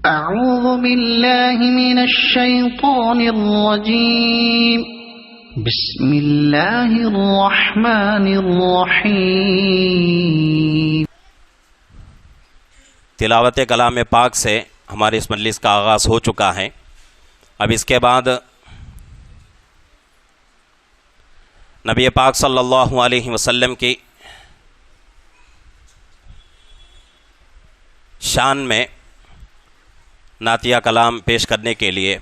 أعوذ بالله من الشيطان الرجيم بسم الله الرحمن الرحیم۔ تلاوت کلام پاک سے ہماری اس مجلس کا آغاز ہو چکا ہے۔ اب اس کے بعد نبی پاک صلی اللہ علیہ وسلم کی شان میں نعتیہ کلام پیش کرنے کے لیے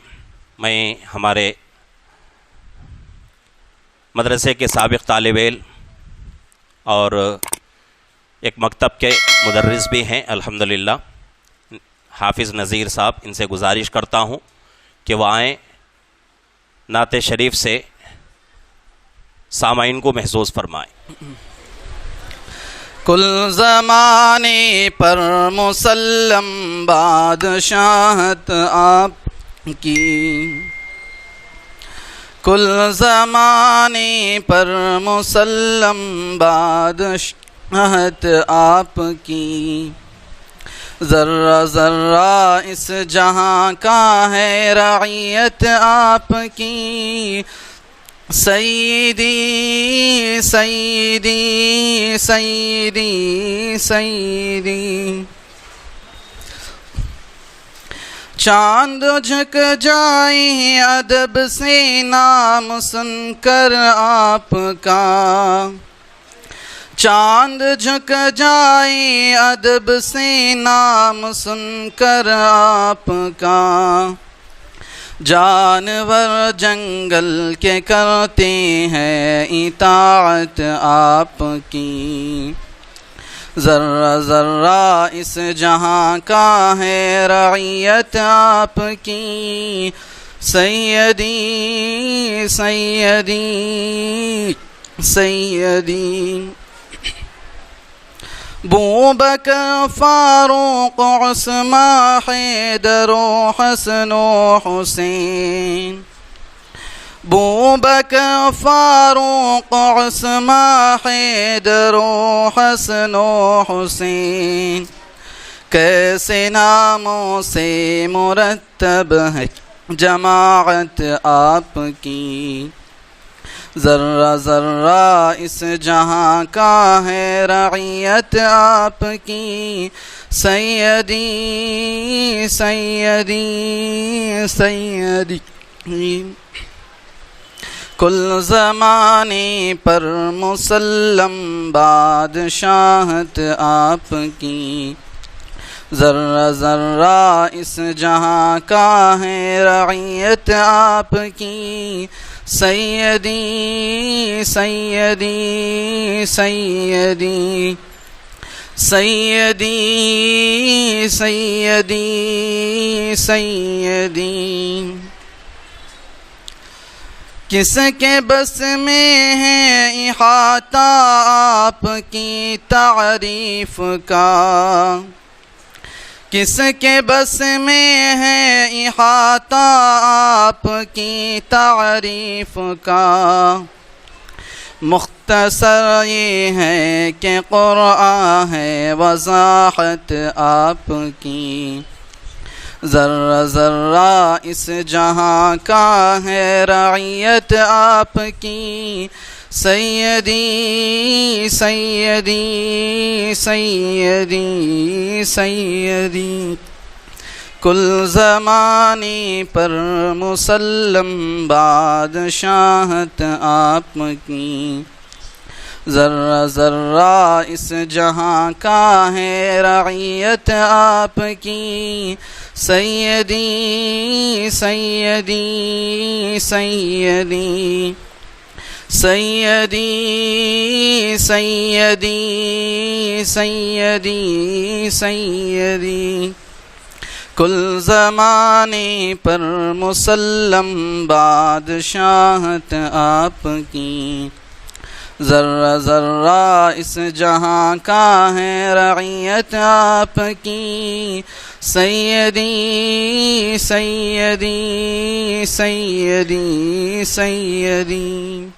میں ہمارے مدرسے کے سابق طالب علم اور ایک مکتب کے مدرس بھی ہیں الحمدللہ، حافظ نذیر صاحب، ان سے گزارش کرتا ہوں کہ وہ آئیں، نعت شریف سے سامعین کو محظوظ فرمائیں۔ کل زمانے پر مسلم بادشاہت آپ کی، کل زمانے پر مسلم بادشاہت آپ کی، ذرہ ذرہ اس جہاں کا ہے رعیت آپ کی، سیدی سیدی سیدی سیدی۔ چاند جھک جائے ادب سے نام سن کر آپ کا، چاند جھک جائے ادب سے نام سن کر آپ کا، جانور جنگل کے کرتے ہیں اطاعت آپ کی، ذرہ ذرہ اس جہاں کا ہے رعیت آپ کی، سیدی سیدی سیدی۔ بوبکر فاروق عثمان حیدر و حسن و حسین، بوبکر فاروق عثمان حیدر و حسن و حسین، کیسے ناموں سے مرتب ہے جماعت آپ کی، ذرہ ذرہ اس جہاں کا ہے رعیت آپ کی، سیدی سیدی سیدی۔ کل زمانے پر مسلم بادشاہت آپ کی، ذرہ ذرہ اس جہاں کا ہے رعیت آپ کی، سیدی سیدی سیدی سیدی سیدی سیدی۔ کس کے بس میں ہے احاطہ آپ کی تعریف کا، کس کے بس میں ہے احاطہ آپ کی تعریف کا، مختصر یہ ہے کہ قرآن ہے وضاحت آپ کی، ذرہ ذرہ اس جہاں کا ہے رعیت آپ کی، سیدی سیدی سیدی سیدی۔ کل زمانے پر مسلم بادشاہت آپ کی، ذرہ ذرہ اس جہاں کا ہے رعیت آپ کی، سیدی سیدی سیدی سیدی سیدی سیدی سیدی۔ کل زمانے پر مسلم بادشاہت آپ کی، ذرہ ذرہ اس جہاں کا ہے رعیت آپ کی، سیدی سیدی سیدی سیدی۔